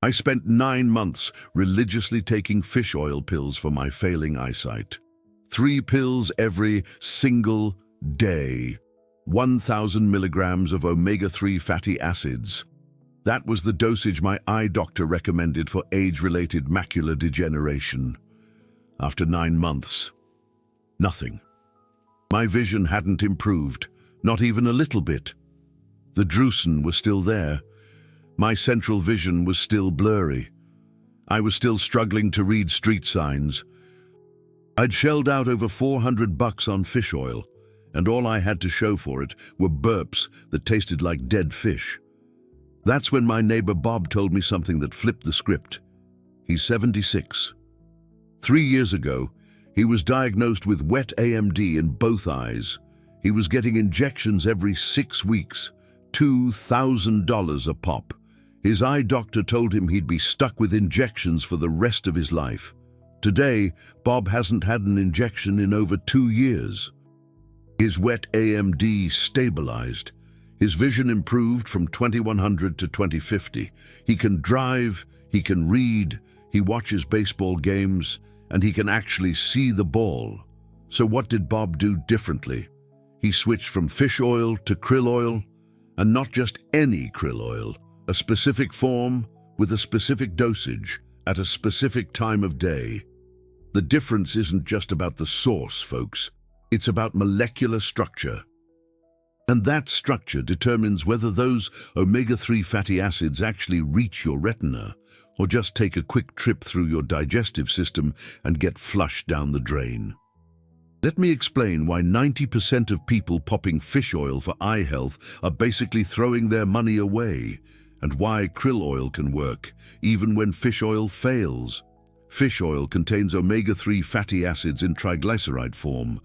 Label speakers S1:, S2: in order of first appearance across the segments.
S1: I spent 9 months religiously taking fish oil pills for my failing eyesight. 3 pills every single day. 1,000 milligrams of omega-3 fatty acids. That was the dosage my eye doctor recommended for age-related macular degeneration. After 9 months, nothing. My vision hadn't improved, not even a little bit. The drusen was still there. My central vision was still blurry. I was still struggling to read street signs. I'd shelled out over $400 on fish oil, and all I had to show for it were burps that tasted like dead fish. That's when my neighbor Bob told me something that flipped the script. He's 76. 3 years ago, he was diagnosed with wet AMD in both eyes. He was getting injections every 6 weeks, $2,000 a pop. His eye doctor told him he'd be stuck with injections for the rest of his life. Today, Bob hasn't had an injection in over 2 years. His wet AMD stabilized. His vision improved from 2100 to 2050. He can drive, he can read, he watches baseball games, and he can actually see the ball. So what did Bob do differently? He switched from fish oil to krill oil, and not just any krill oil, a specific form with a specific dosage at a specific time of day. The difference isn't just about the source, folks. It's about molecular structure. And that structure determines whether those omega-3 fatty acids actually reach your retina or just take a quick trip through your digestive system and get flushed down the drain. Let me explain why 90% of people popping fish oil for eye health are basically throwing their money away, and why krill oil can work, even when fish oil fails. Fish oil contains omega-3 fatty acids in triglyceride form.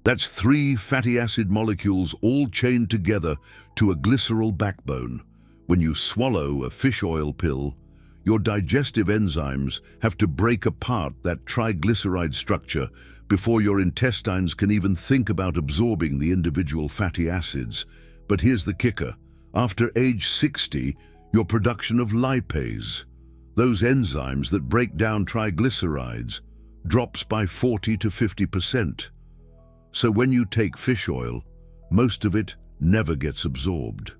S1: That's 3 fatty acid molecules all chained together to a glycerol backbone. When you swallow a fish oil pill, your digestive enzymes have to break apart that triglyceride structure before your intestines can even think about absorbing the individual fatty acids. But here's the kicker. After age 60, your production of lipase, those enzymes that break down triglycerides, drops by 40 to 50%. So when you take fish oil, most of it never gets absorbed.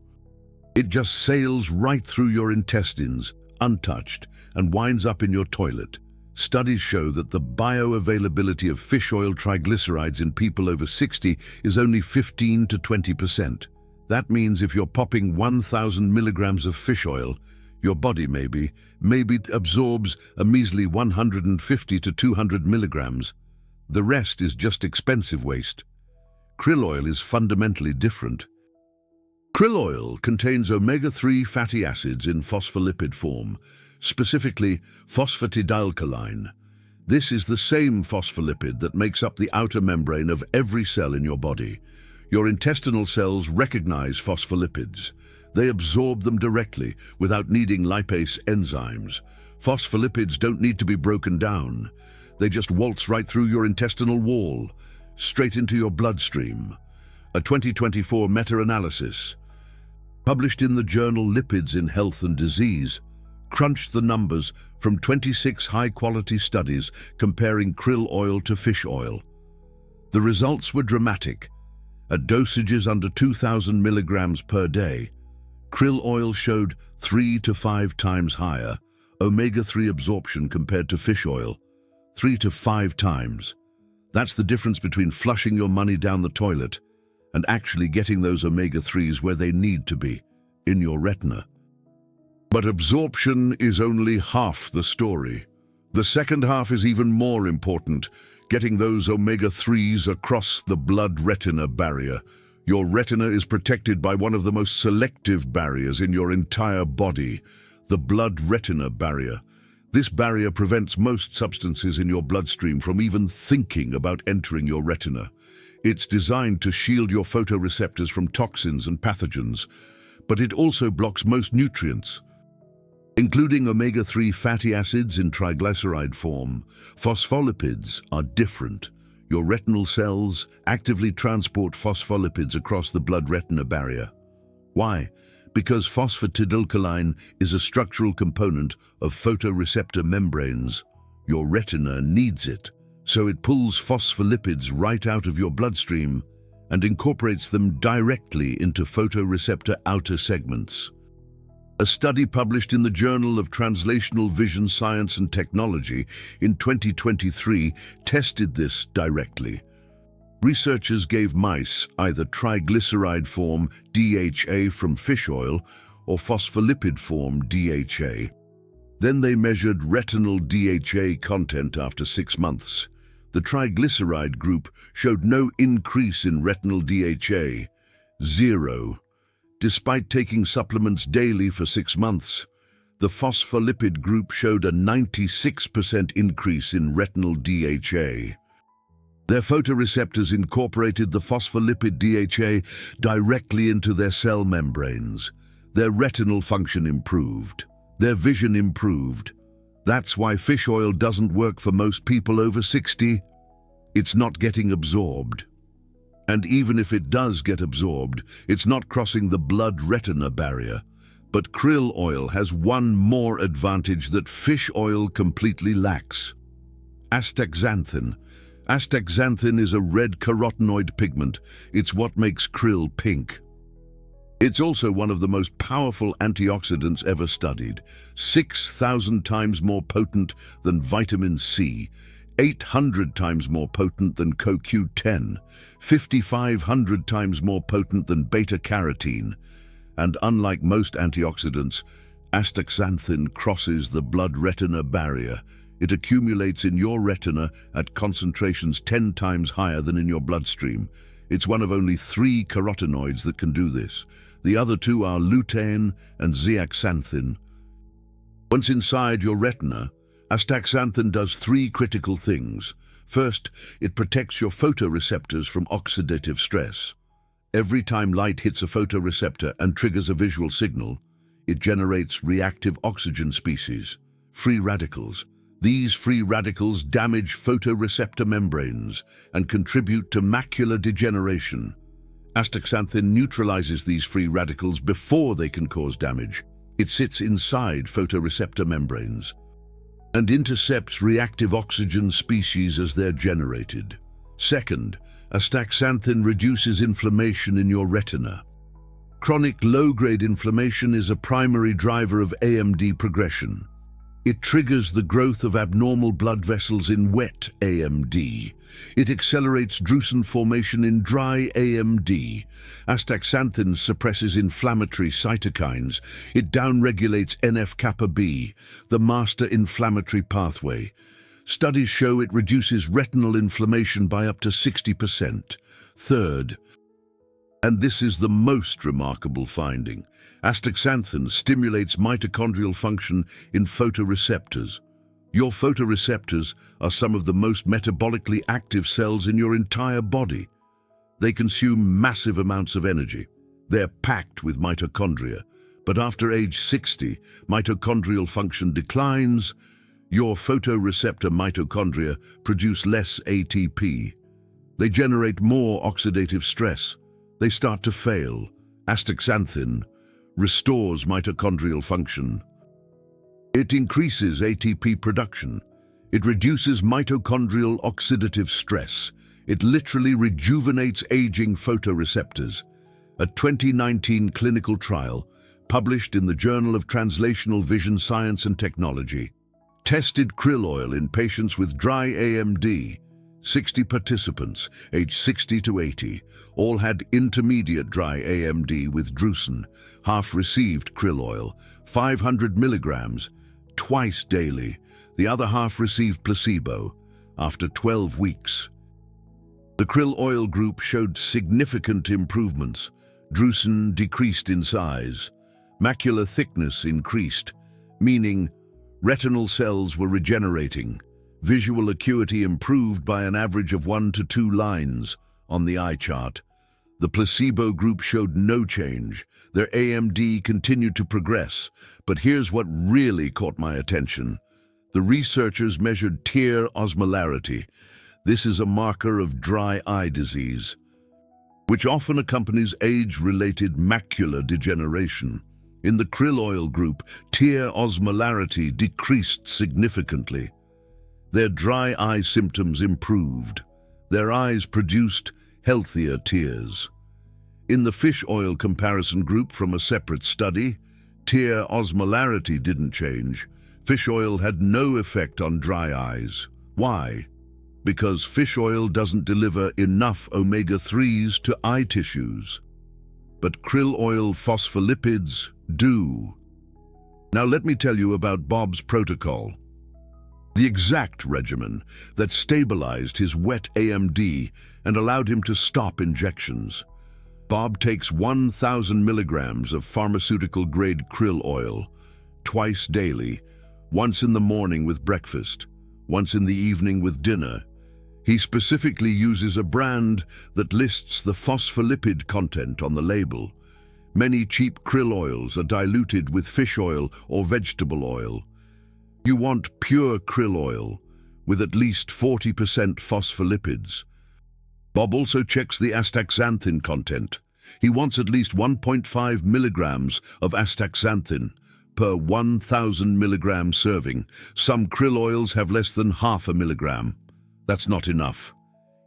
S1: It just sails right through your intestines, untouched, and winds up in your toilet. Studies show that the bioavailability of fish oil triglycerides in people over 60 is only 15 to 20%. That means if you're popping 1,000 milligrams of fish oil, your body maybe absorbs a measly 150 to 200 milligrams. The rest is just expensive waste. Krill oil is fundamentally different. Krill oil contains omega-3 fatty acids in phospholipid form, specifically phosphatidylcholine. This is the same phospholipid that makes up the outer membrane of every cell in your body. Your intestinal cells recognize phospholipids. They absorb them directly without needing lipase enzymes. Phospholipids don't need to be broken down. They just waltz right through your intestinal wall, straight into your bloodstream. A 2024 meta-analysis, published in the journal Lipids in Health and Disease, crunched the numbers from 26 high-quality studies comparing krill oil to fish oil. The results were dramatic. At dosages under 2,000 milligrams per day, krill oil showed 3 to 5 times higher omega-3 absorption compared to fish oil, 3 to 5 times. That's the difference between flushing your money down the toilet and actually getting those omega-3s where they need to be, in your retina. But absorption is only half the story. The second half is even more important, getting those omega-3s across the blood-retina barrier. Your retina is protected by one of the most selective barriers in your entire body, the blood-retina barrier. This barrier prevents most substances in your bloodstream from even thinking about entering your retina. It's designed to shield your photoreceptors from toxins and pathogens, but it also blocks most nutrients, including omega-3 fatty acids in triglyceride form. Phospholipids are different. Your retinal cells actively transport phospholipids across the blood-retina barrier. Why? Because phosphatidylcholine is a structural component of photoreceptor membranes. Your retina needs it, so it pulls phospholipids right out of your bloodstream and incorporates them directly into photoreceptor outer segments. A study published in the Journal of Translational Vision Science and Technology in 2023 tested this directly. Researchers gave mice either triglyceride form DHA from fish oil or phospholipid form DHA. Then they measured retinal DHA content after 6 months. The triglyceride group showed no increase in retinal DHA, 0. Despite taking supplements daily for 6 months, the phospholipid group showed a 96% increase in retinal DHA. Their photoreceptors incorporated the phospholipid DHA directly into their cell membranes. Their retinal function improved. Their vision improved. That's why fish oil doesn't work for most people over 60. It's not getting absorbed. And even if it does get absorbed, it's not crossing the blood-retina barrier. But krill oil has one more advantage that fish oil completely lacks: astaxanthin. Astaxanthin is a red carotenoid pigment. It's what makes krill pink. It's also one of the most powerful antioxidants ever studied, 6,000 times more potent than vitamin C, 800 times more potent than CoQ10, 5,500 times more potent than beta-carotene. And unlike most antioxidants, astaxanthin crosses the blood-retina barrier. It accumulates in your retina at concentrations 10 times higher than in your bloodstream. It's one of only 3 carotenoids that can do this. The other 2 are lutein and zeaxanthin. Once inside your retina, astaxanthin does 3 critical things. First, it protects your photoreceptors from oxidative stress. Every time light hits a photoreceptor and triggers a visual signal, it generates reactive oxygen species, free radicals. These free radicals damage photoreceptor membranes and contribute to macular degeneration. Astaxanthin neutralizes these free radicals before they can cause damage. It sits inside photoreceptor membranes and intercepts reactive oxygen species as they're generated. Second, astaxanthin reduces inflammation in your retina. Chronic low-grade inflammation is a primary driver of AMD progression. It triggers the growth of abnormal blood vessels in wet AMD. It accelerates drusen formation in dry AMD. Astaxanthin suppresses inflammatory cytokines. It downregulates NF-kappa B, the master inflammatory pathway. Studies show it reduces retinal inflammation by up to 60%. Third, and this is the most remarkable finding, astaxanthin stimulates mitochondrial function in photoreceptors. Your photoreceptors are some of the most metabolically active cells in your entire body. They consume massive amounts of energy. They're packed with mitochondria. But after age 60, mitochondrial function declines. Your photoreceptor mitochondria produce less ATP. They generate more oxidative stress. They start to fail. Astaxanthin restores mitochondrial function. It increases ATP production. It reduces mitochondrial oxidative stress. It literally rejuvenates aging photoreceptors. A 2019 clinical trial, published in the Journal of Translational Vision Science and Technology, tested krill oil in patients with dry AMD. 60 participants, aged 60 to 80, all had intermediate dry AMD with drusen. Half received krill oil, 500 milligrams, twice daily. The other half received placebo. After 12 weeks, the krill oil group showed significant improvements. Drusen decreased in size. Macular thickness increased, meaning retinal cells were regenerating. Visual acuity improved by an average of 1 to 2 lines on the eye chart. The placebo group showed no change. Their AMD continued to progress. But here's what really caught my attention. The researchers measured tear osmolarity. This is a marker of dry eye disease, which often accompanies age-related macular degeneration. In the krill oil group, tear osmolarity decreased significantly. Their dry eye symptoms improved. Their eyes produced healthier tears. In the fish oil comparison group from a separate study, tear osmolarity didn't change. Fish oil had no effect on dry eyes. Why? Because fish oil doesn't deliver enough omega-3s to eye tissues. But krill oil phospholipids do. Now let me tell you about Bob's protocol. The exact regimen that stabilized his wet AMD and allowed him to stop injections. Bob takes 1,000 milligrams of pharmaceutical-grade krill oil twice daily, once in the morning with breakfast, once in the evening with dinner. He specifically uses a brand that lists the phospholipid content on the label. Many cheap krill oils are diluted with fish oil or vegetable oil. You want pure krill oil with at least 40% phospholipids. Bob also checks the astaxanthin content. He wants at least 1.5 milligrams of astaxanthin per 1,000 milligram serving. Some krill oils have less than half a milligram. That's not enough.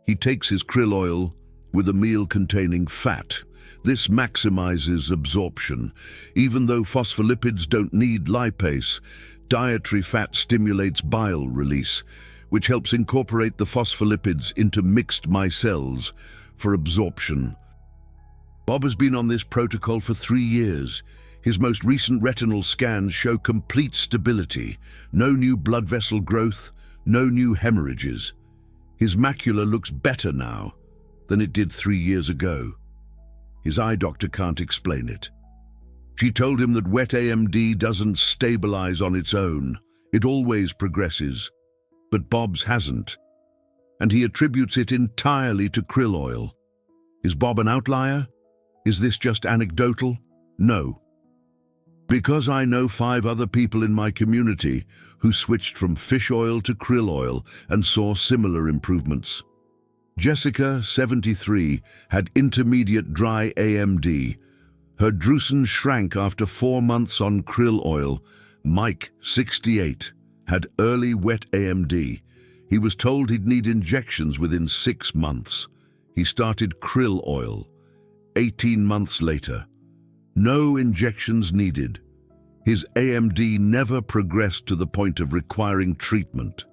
S1: He takes his krill oil with a meal containing fat. This maximizes absorption. Even though phospholipids don't need lipase, dietary fat stimulates bile release, which helps incorporate the phospholipids into mixed micelles for absorption. Bob has been on this protocol for 3 years. His most recent retinal scans show complete stability, no new blood vessel growth, no new hemorrhages. His macula looks better now than it did 3 years ago. His eye doctor can't explain it. She told him that wet AMD doesn't stabilize on its own. It always progresses. But Bob's hasn't. And he attributes it entirely to krill oil. Is Bob an outlier? Is this just anecdotal? No. Because I know 5 other people in my community who switched from fish oil to krill oil and saw similar improvements. Jessica, 73, had intermediate dry AMD. Her drusen shrank after 4 months on krill oil. Mike, 68, had early wet AMD. He was told he'd need injections within 6 months. He started krill oil. 18 months later, no injections needed. His AMD never progressed to the point of requiring treatment.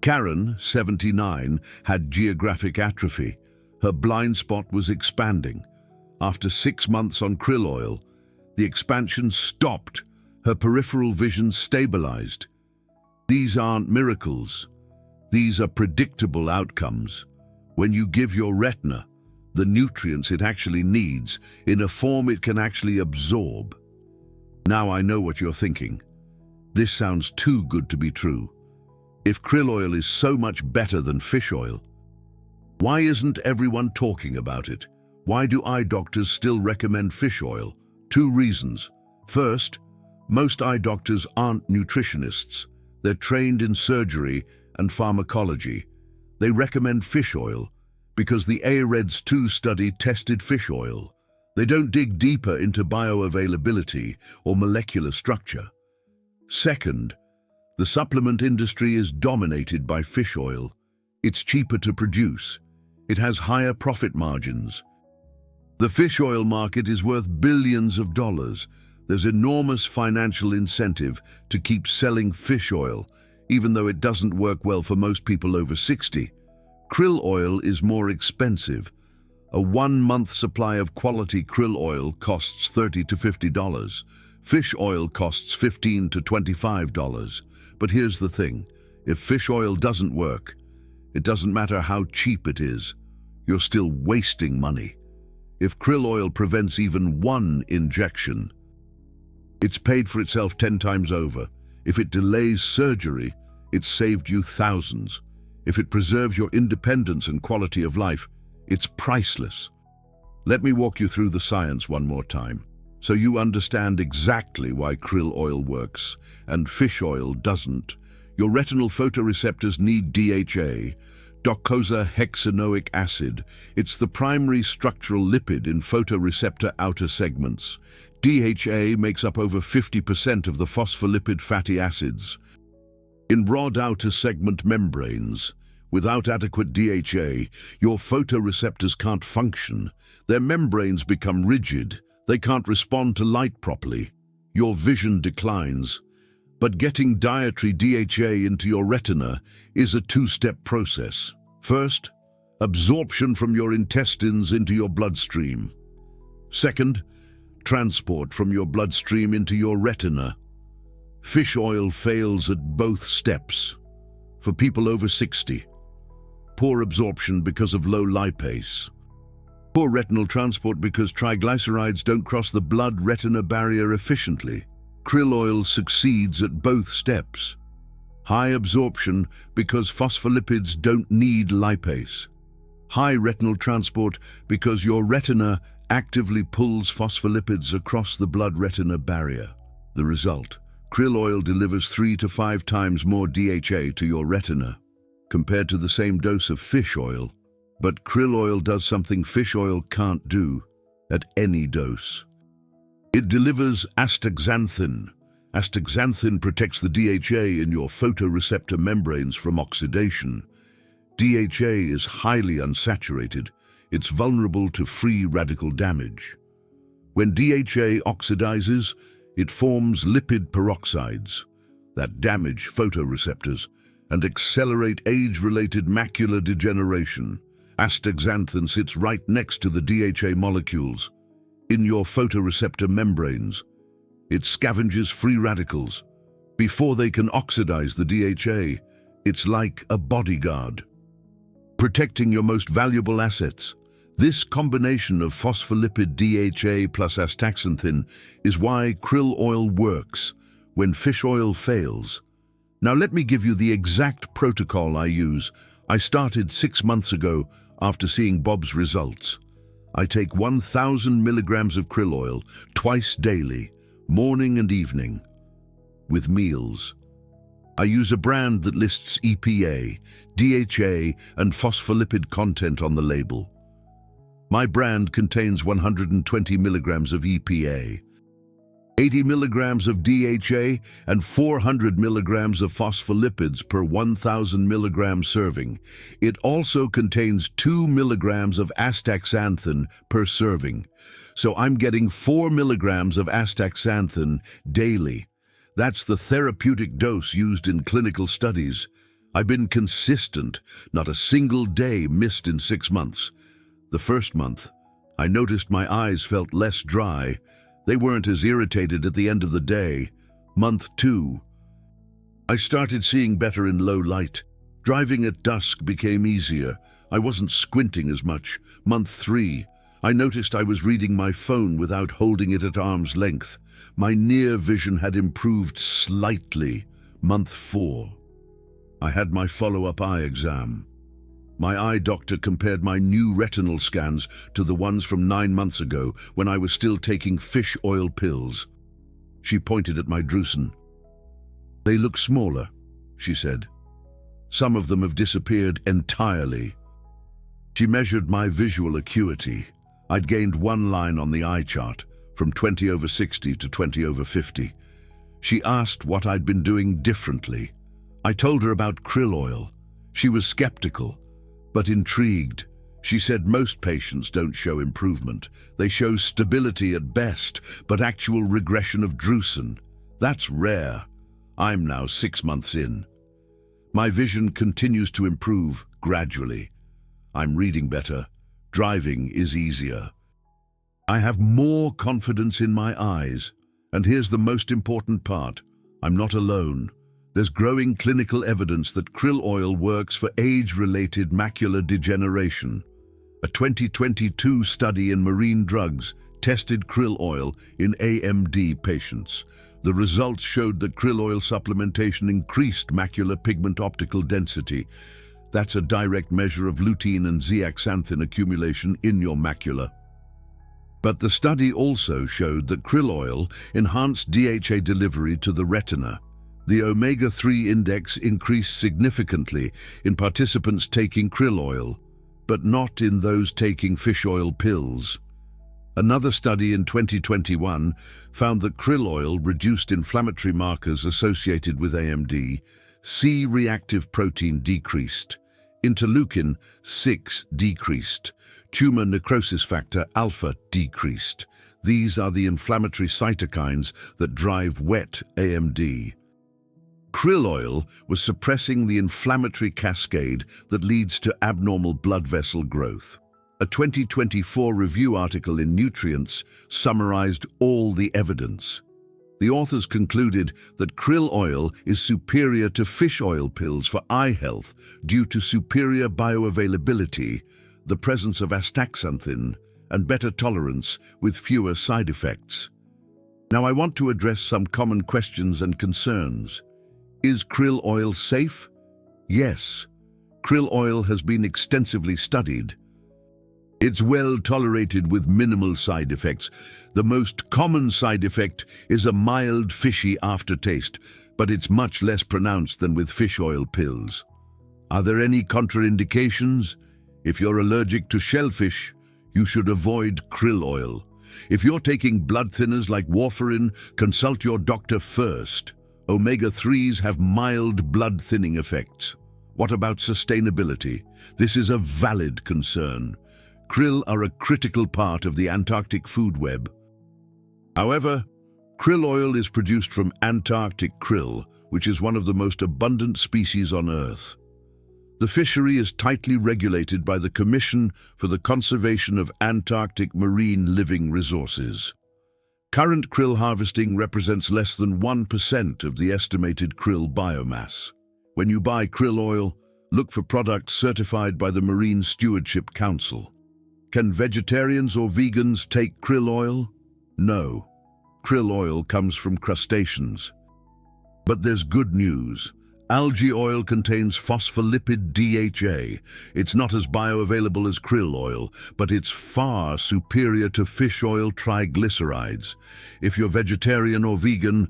S1: Karen, 79, had geographic atrophy. Her blind spot was expanding. After 6 months on krill oil, the expansion stopped. Her peripheral vision stabilized. These aren't miracles. These are predictable outcomes. When you give your retina the nutrients it actually needs in a form it can actually absorb. Now I know what you're thinking. This sounds too good to be true. If krill oil is so much better than fish oil, why isn't everyone talking about it? Why do eye doctors still recommend fish oil? 2 reasons. First, most eye doctors aren't nutritionists. They're trained in surgery and pharmacology. They recommend fish oil because the AREDS 2 study tested fish oil. They don't dig deeper into bioavailability or molecular structure. Second, the supplement industry is dominated by fish oil. It's cheaper to produce. It has higher profit margins. The fish oil market is worth billions of dollars. There's enormous financial incentive to keep selling fish oil, even though it doesn't work well for most people over 60. Krill oil is more expensive. A 1-month supply of quality krill oil costs $30 to $50. Fish oil costs $15 to $25. But here's the thing. If fish oil doesn't work, it doesn't matter how cheap it is. You're still wasting money. If krill oil prevents even 1 injection, it's paid for itself 10 times over. If it delays surgery, it's saved you thousands. If it preserves your independence and quality of life, it's priceless. Let me walk you through the science one more time, so you understand exactly why krill oil works and fish oil doesn't. Your retinal photoreceptors need DHA, docosahexaenoic acid. It's the primary structural lipid in photoreceptor outer segments. DHA makes up over 50% of the phospholipid fatty acids. In broad outer segment membranes, without adequate DHA, your photoreceptors can't function. Their membranes become rigid. They can't respond to light properly. Your vision declines. But getting dietary DHA into your retina is a two-step process. First, absorption from your intestines into your bloodstream. Second, transport from your bloodstream into your retina. Fish oil fails at both steps. For people over 60, poor absorption because of low lipase. Poor retinal transport because triglycerides don't cross the blood-retina barrier efficiently. Krill oil succeeds at both steps. High absorption because phospholipids don't need lipase. High retinal transport because your retina actively pulls phospholipids across the blood-retina barrier. The result: krill oil delivers 3 to 5 times more DHA to your retina compared to the same dose of fish oil. But krill oil does something fish oil can't do at any dose. It delivers astaxanthin. Astaxanthin protects the DHA in your photoreceptor membranes from oxidation. DHA is highly unsaturated. It's vulnerable to free radical damage. When DHA oxidizes, it forms lipid peroxides that damage photoreceptors and accelerate age-related macular degeneration. Astaxanthin sits right next to the DHA molecules in your photoreceptor membranes. It scavenges free radicals before they can oxidize the DHA. It's like a bodyguard, protecting your most valuable assets. This combination of phospholipid DHA plus astaxanthin is why krill oil works when fish oil fails. Now let me give you the exact protocol I use. I started 6 months ago after seeing Bob's results. I take 1,000 milligrams of krill oil twice daily, morning and evening, with meals. I use a brand that lists EPA, DHA, and phospholipid content on the label. My brand contains 120 milligrams of EPA, 80 milligrams of DHA, and 400 milligrams of phospholipids per 1,000 milligram serving. It also contains 2 milligrams of astaxanthin per serving. So I'm getting 4 milligrams of astaxanthin daily. That's the therapeutic dose used in clinical studies. I've been consistent, not a single day missed in 6 months. The first month, I noticed my eyes felt less dry. They weren't as irritated at the end of the day. Month 2, I started seeing better in low light. Driving at dusk became easier. I wasn't squinting as much. Month 3, I noticed I was reading my phone without holding it at arm's length. My near vision had improved slightly. Month 4, I had my follow-up eye exam. My eye doctor compared my new retinal scans to the ones from 9 months ago when I was still taking fish oil pills. She pointed at my drusen. "They look smaller," she said. "Some of them have disappeared entirely." She measured my visual acuity. I'd gained 1 line on the eye chart, from 20/60 to 20/50. She asked what I'd been doing differently. I told her about krill oil. She was skeptical, but intrigued. She said most patients don't show improvement. They show stability at best, but actual regression of drusen. That's rare. I'm now 6 months in. My vision continues to improve gradually. I'm reading better. Driving is easier. I have more confidence in my eyes. And here's the most important part. I'm not alone. There's growing clinical evidence that krill oil works for age-related macular degeneration. A 2022 study in Marine Drugs tested krill oil in AMD patients. The results showed that krill oil supplementation increased macular pigment optical density. That's a direct measure of lutein and zeaxanthin accumulation in your macula. But the study also showed that krill oil enhanced DHA delivery to the retina. The omega-3 index increased significantly in participants taking krill oil, but not in those taking fish oil pills. Another study in 2021 found that krill oil reduced inflammatory markers associated with AMD, C-reactive protein decreased, interleukin-6 decreased, tumor necrosis factor alpha decreased. These are the inflammatory cytokines that drive wet AMD. Krill oil was suppressing the inflammatory cascade that leads to abnormal blood vessel growth. A 2024 review article in Nutrients summarized all the evidence. The authors concluded that krill oil is superior to fish oil pills for eye health due to superior bioavailability, the presence of astaxanthin, and better tolerance with fewer side effects. Now I want to address some common questions and concerns. Is krill oil safe? Yes. Krill oil has been extensively studied. It's well tolerated with minimal side effects. The most common side effect is a mild fishy aftertaste, but it's much less pronounced than with fish oil pills. Are there any contraindications? If you're allergic to shellfish, you should avoid krill oil. If you're taking blood thinners like warfarin, consult your doctor first. Omega-3s have mild blood thinning effects. What about sustainability? This is a valid concern. Krill are a critical part of the Antarctic food web. However, krill oil is produced from Antarctic krill, which is one of the most abundant species on Earth. The fishery is tightly regulated by the Commission for the Conservation of Antarctic Marine Living Resources. Current krill harvesting represents less than 1% of the estimated krill biomass. When you buy krill oil, look for products certified by the Marine Stewardship Council. Can vegetarians or vegans take krill oil? No. Krill oil comes from crustaceans. But there's good news. Algae oil contains phospholipid DHA. It's not as bioavailable as krill oil, but it's far superior to fish oil triglycerides. If you're vegetarian or vegan,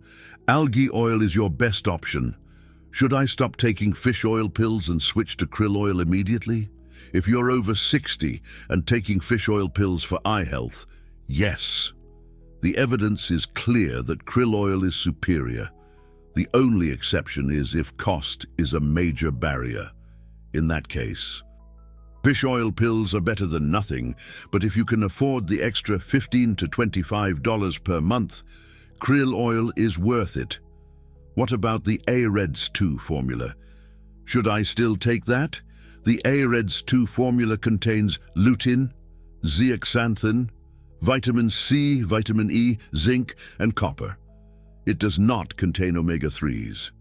S1: algae oil is your best option. Should I stop taking fish oil pills and switch to krill oil immediately? If you're over 60 and taking fish oil pills for eye health, yes. The evidence is clear that krill oil is superior. The only exception is if cost is a major barrier. In that case, fish oil pills are better than nothing, but if you can afford the extra $15 to $25 per month, krill oil is worth it. What about the AREDS2 formula? Should I still take that? The AREDS2 formula contains lutein, zeaxanthin, vitamin C, vitamin E, zinc, and copper. It does not contain omega-3s.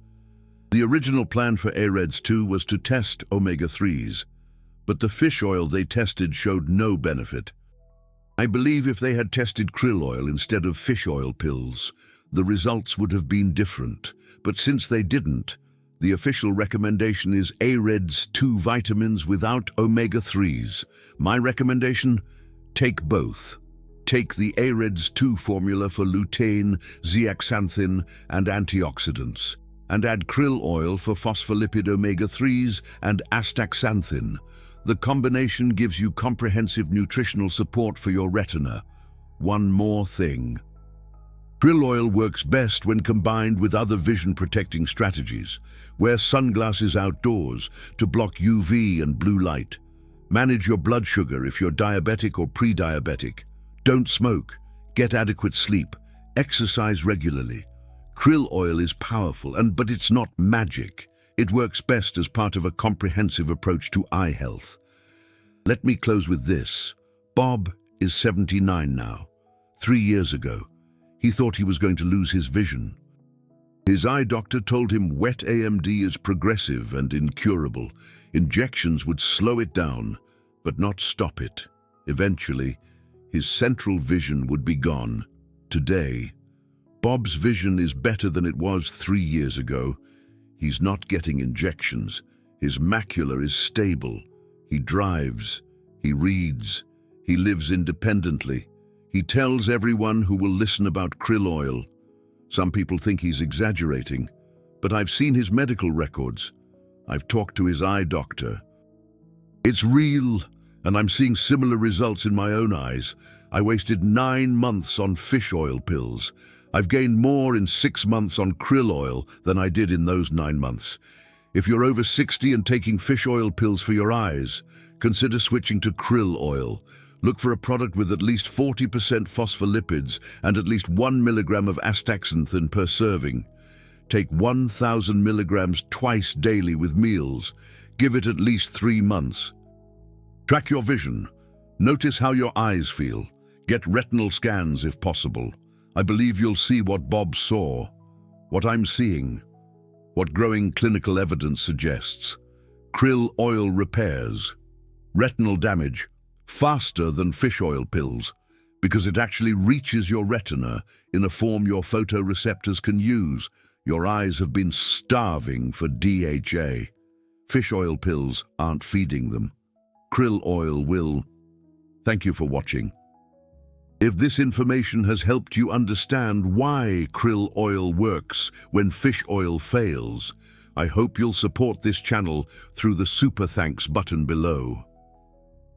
S1: The original plan for AREDS2 was to test omega-3s, but the fish oil they tested showed no benefit. I believe if they had tested krill oil instead of fish oil pills, the results would have been different. But since they didn't, the official recommendation is AREDS2 vitamins without omega-3s. My recommendation? Take both. Take the AREDS2 formula for lutein, zeaxanthin, and antioxidants, and add krill oil for phospholipid omega-3s and astaxanthin. The combination gives you comprehensive nutritional support for your retina. One more thing. Krill oil works best when combined with other vision-protecting strategies. Wear sunglasses outdoors to block UV and blue light. Manage your blood sugar if you're diabetic or pre-diabetic. Don't smoke. Get adequate sleep. Exercise regularly. Krill oil is powerful, but it's not magic. It works best as part of a comprehensive approach to eye health. Let me close with this. Bob is 79 now. 3 years ago, he thought he was going to lose his vision. His eye doctor told him wet AMD is progressive and incurable. Injections would slow it down, but not stop it. Eventually, his central vision would be gone. Today, Bob's vision is better than it was 3 years ago. He's not getting injections. His macular is stable. He drives. He reads. He lives independently. He tells everyone who will listen about krill oil. Some people think he's exaggerating, but I've seen his medical records. I've talked to his eye doctor. It's real. And I'm seeing similar results in my own eyes. I wasted 9 months on fish oil pills. I've gained more in 6 months on krill oil than I did in those 9 months. If you're over 60 and taking fish oil pills for your eyes, consider switching to krill oil. Look for a product with at least 40% phospholipids and at least 1 milligram of astaxanthin per serving. Take 1,000 milligrams twice daily with meals. Give it at least 3 months. Track your vision. Notice how your eyes feel. Get retinal scans if possible. I believe you'll see what Bob saw, what I'm seeing, what growing clinical evidence suggests. Krill oil repairs retinal damage faster than fish oil pills because it actually reaches your retina in a form your photoreceptors can use. Your eyes have been starving for DHA. Fish oil pills aren't feeding them. Krill oil will. Thank you for watching. If this information has helped you understand why krill oil works when fish oil fails, I hope you'll support this channel through the Super Thanks button below.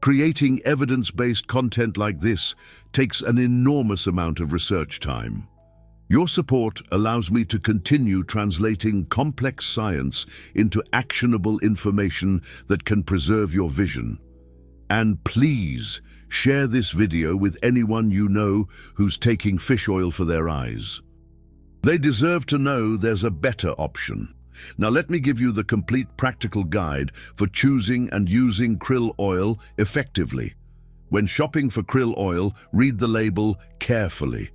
S1: Creating evidence-based content like this takes an enormous amount of research time. Your support allows me to continue translating complex science into actionable information that can preserve your vision. And please, share this video with anyone you know who's taking fish oil for their eyes. They deserve to know there's a better option. Now let me give you the complete practical guide for choosing and using krill oil effectively. When shopping for krill oil, read the label carefully.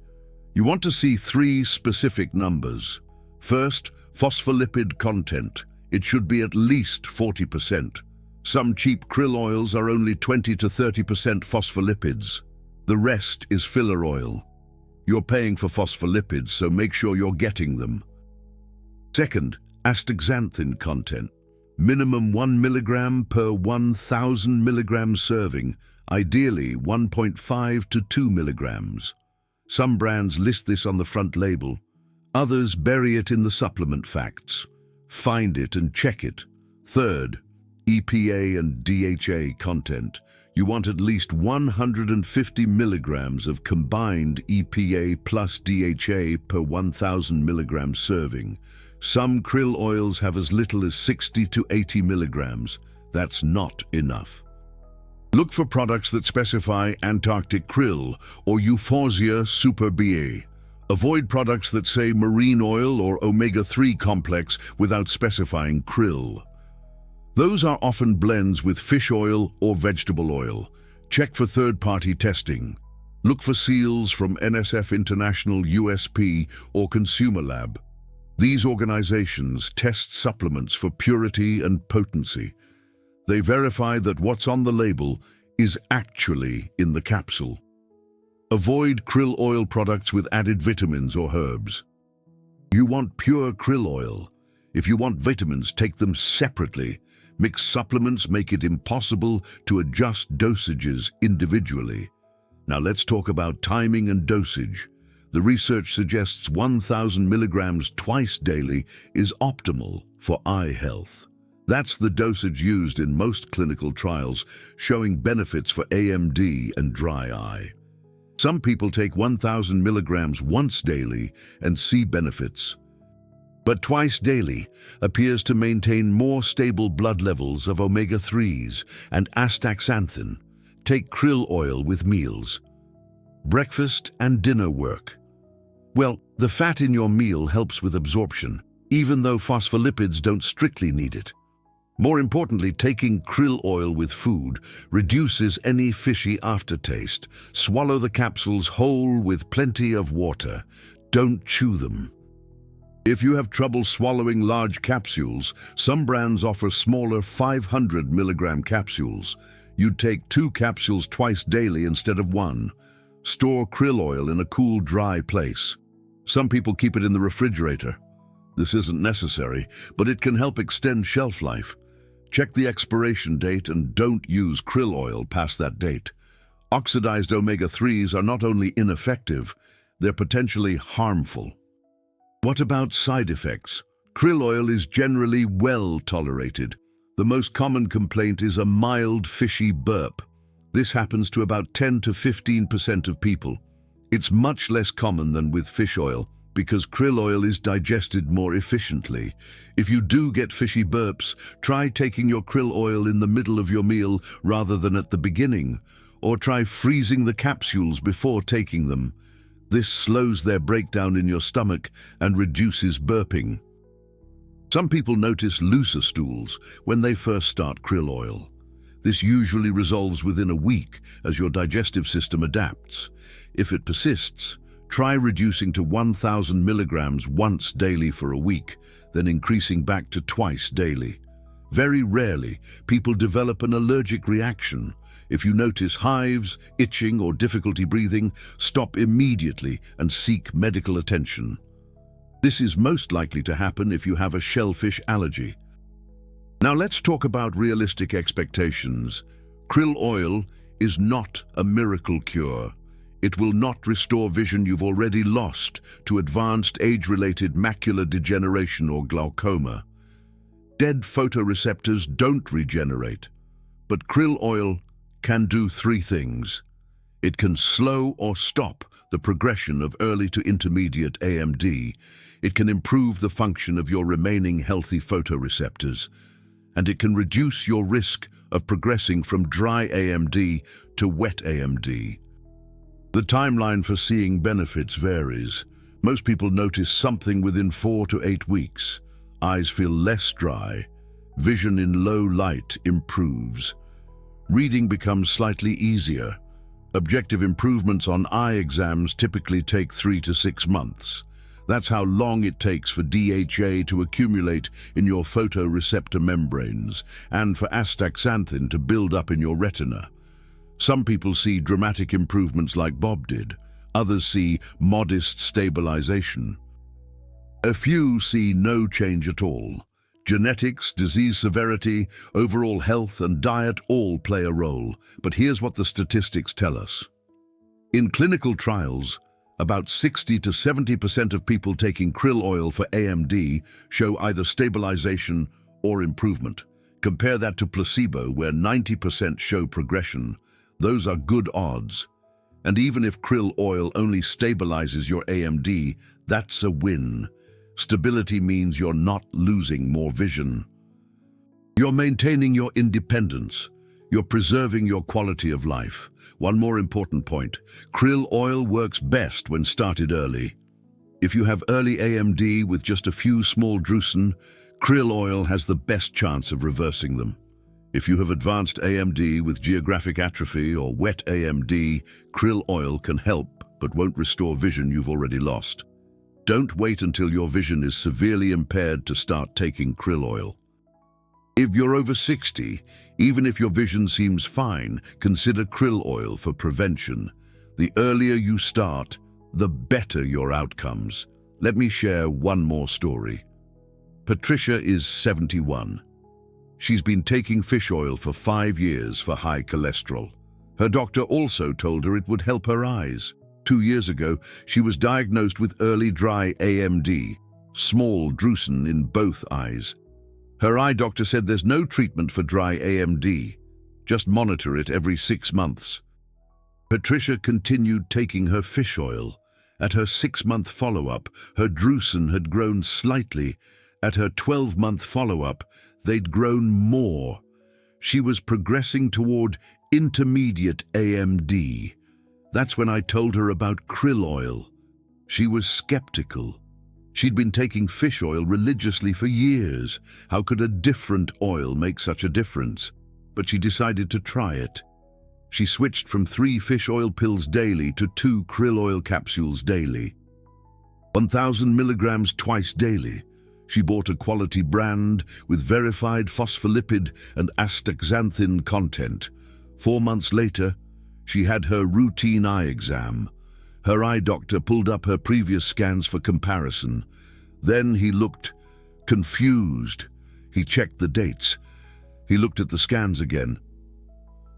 S1: You want to see 3 specific numbers. First, phospholipid content. It should be at least 40%. Some cheap krill oils are only 20 to 30% phospholipids. The rest is filler oil. You're paying for phospholipids, so make sure you're getting them. Second, astaxanthin content. Minimum 1 milligram per 1,000 milligrams serving, ideally 1.5 to 2 milligrams. Some brands list this on the front label. Others bury it in the supplement facts. Find it and check it. Third, EPA and DHA content. You want at least 150 milligrams of combined EPA plus DHA per 1,000 milligrams serving. Some krill oils have as little as 60 to 80 milligrams. That's not enough. Look for products that specify Antarctic krill or Euphorbia superbiae. Avoid products that say marine oil or omega-3 complex without specifying krill. Those are often blends with fish oil or vegetable oil. Check for third-party testing. Look for seals from NSF International USP or Consumer Lab. These organizations test supplements for purity and potency. They verify that what's on the label is actually in the capsule. Avoid krill oil products with added vitamins or herbs. You want pure krill oil. If you want vitamins, take them separately. Mixed supplements make it impossible to adjust dosages individually. Now let's talk about timing and dosage. The research suggests 1,000 milligrams twice daily is optimal for eye health. That's the dosage used in most clinical trials, showing benefits for AMD and dry eye. Some people take 1,000 milligrams once daily and see benefits. But twice daily appears to maintain more stable blood levels of omega-3s and astaxanthin. Take krill oil with meals. Breakfast and dinner work. Well, the fat in your meal helps with absorption, even though phospholipids don't strictly need it. More importantly, taking krill oil with food reduces any fishy aftertaste. Swallow the capsules whole with plenty of water. Don't chew them. If you have trouble swallowing large capsules, some brands offer smaller 500 milligram capsules. You'd take 2 capsules twice daily instead of 1. Store krill oil in a cool, dry place. Some people keep it in the refrigerator. This isn't necessary, but it can help extend shelf life. Check the expiration date and don't use krill oil past that date. Oxidized omega-3s are not only ineffective, they're potentially harmful. What about side effects? Krill oil is generally well tolerated. The most common complaint is a mild fishy burp. This happens to about 10 to 15% of people. It's much less common than with fish oil because krill oil is digested more efficiently. If you do get fishy burps, try taking your krill oil in the middle of your meal rather than at the beginning, or try freezing the capsules before taking them. This slows their breakdown in your stomach and reduces burping. Some people notice looser stools when they first start krill oil. This usually resolves within a week as your digestive system adapts. If it persists, try reducing to 1,000 milligrams once daily for a week, then increasing back to twice daily. Very rarely, people develop an allergic reaction. If you notice hives, itching, or difficulty breathing, stop immediately and seek medical attention. This is most likely to happen if you have a shellfish allergy. Now let's talk about realistic expectations. Krill oil is not a miracle cure. It will not restore vision you've already lost to advanced age-related macular degeneration or glaucoma. Dead photoreceptors don't regenerate, but krill oil can do three things. It can slow or stop the progression of early to intermediate AMD. It can improve the function of your remaining healthy photoreceptors, and it can reduce your risk of progressing from dry AMD to wet AMD. The timeline for seeing benefits varies. Most people notice something within 4 to 8 weeks. Eyes feel less dry. Vision in low light improves. Reading becomes slightly easier. Objective improvements on eye exams typically take 3 to 6 months. That's how long it takes for DHA to accumulate in your photoreceptor membranes and for astaxanthin to build up in your retina. Some people see dramatic improvements like Bob did. Others see modest stabilization. A few see no change at all. Genetics, disease severity, overall health, and diet all play a role. But here's what the statistics tell us. In clinical trials, about 60 to 70% of people taking krill oil for AMD show either stabilization or improvement. Compare that to placebo, where 90% show progression. Those are good odds. And even if krill oil only stabilizes your AMD, that's a win. Stability means you're not losing more vision. You're maintaining your independence. You're preserving your quality of life. One more important point, krill oil works best when started early. If you have early AMD with just a few small drusen, krill oil has the best chance of reversing them. If you have advanced AMD with geographic atrophy or wet AMD, krill oil can help but won't restore vision you've already lost. Don't wait until your vision is severely impaired to start taking krill oil. If you're over 60, even if your vision seems fine, consider krill oil for prevention. The earlier you start, the better your outcomes. Let me share one more story. Patricia is 71. She's been taking fish oil for 5 years for high cholesterol. Her doctor also told her it would help her eyes. 2 years ago, she was diagnosed with early dry AMD, small drusen in both eyes. Her eye doctor said there's no treatment for dry AMD. Just monitor it every 6 months. Patricia continued taking her fish oil. At her 6-month follow-up, her drusen had grown slightly. At her 12-month follow-up, they'd grown more. She was progressing toward intermediate AMD. That's when I told her about krill oil. She was skeptical. She'd been taking fish oil religiously for years. How could a different oil make such a difference? But she decided to try it. She switched from 3 fish oil pills daily to 2 krill oil capsules daily. 1,000 milligrams twice daily. She bought a quality brand with verified phospholipid and astaxanthin content. 4 months later, she had her routine eye exam. Her eye doctor pulled up her previous scans for comparison. Then he looked confused. He checked the dates. He looked at the scans again.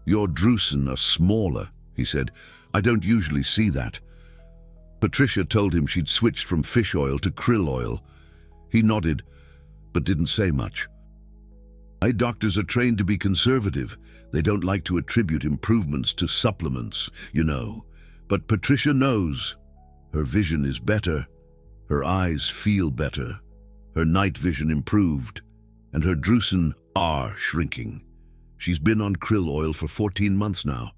S1: "Your drusen are smaller," he said. "I don't usually see that." Patricia told him she'd switched from fish oil to krill oil. He nodded, but didn't say much. Eye doctors are trained to be conservative. They don't like to attribute improvements to supplements, you know. But Patricia knows. Her vision is better. Her eyes feel better. Her night vision improved. And her drusen are shrinking. She's been on krill oil for 14 months now.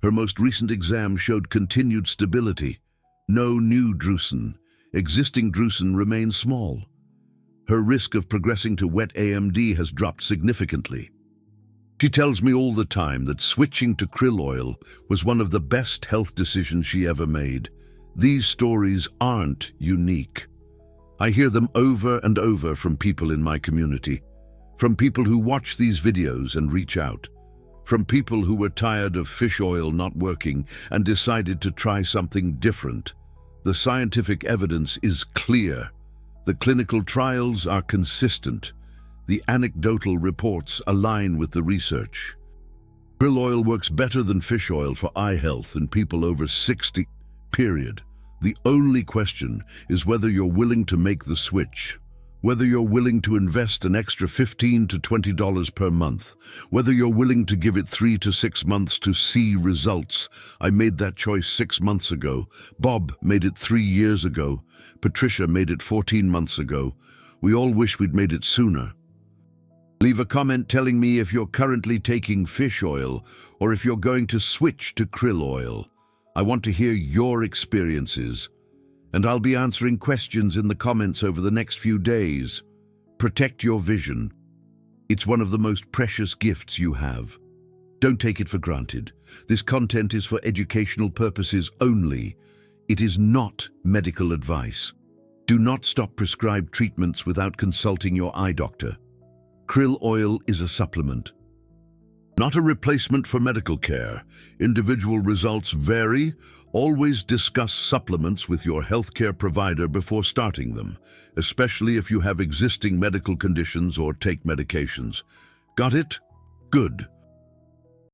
S1: Her most recent exam showed continued stability. No new drusen. Existing drusen remains small. Her risk of progressing to wet AMD has dropped significantly. She tells me all the time that switching to krill oil was one of the best health decisions she ever made. These stories aren't unique. I hear them over and over from people in my community, from people who watch these videos and reach out, from people who were tired of fish oil not working and decided to try something different. The scientific evidence is clear. The clinical trials are consistent. The anecdotal reports align with the research. Krill oil works better than fish oil for eye health in people over 60, period. The only question is whether you're willing to make the switch, whether you're willing to invest an extra $15 to $20 per month, whether you're willing to give it 3 to 6 months to see results. I made that choice 6 months ago. Bob made it 3 years ago. Patricia made it 14 months ago. We all wish we'd made it sooner. Leave a comment telling me if you're currently taking fish oil or if you're going to switch to krill oil. I want to hear your experiences, and I'll be answering questions in the comments over the next few days. Protect your vision. It's one of the most precious gifts you have. Don't take it for granted. This content is for educational purposes only. It is not medical advice. Do not stop prescribed treatments without consulting your eye doctor. Krill oil is a supplement, not a replacement for medical care. Individual results vary. Always discuss supplements with your healthcare provider before starting them, especially if you have existing medical conditions or take medications. Got it? Good.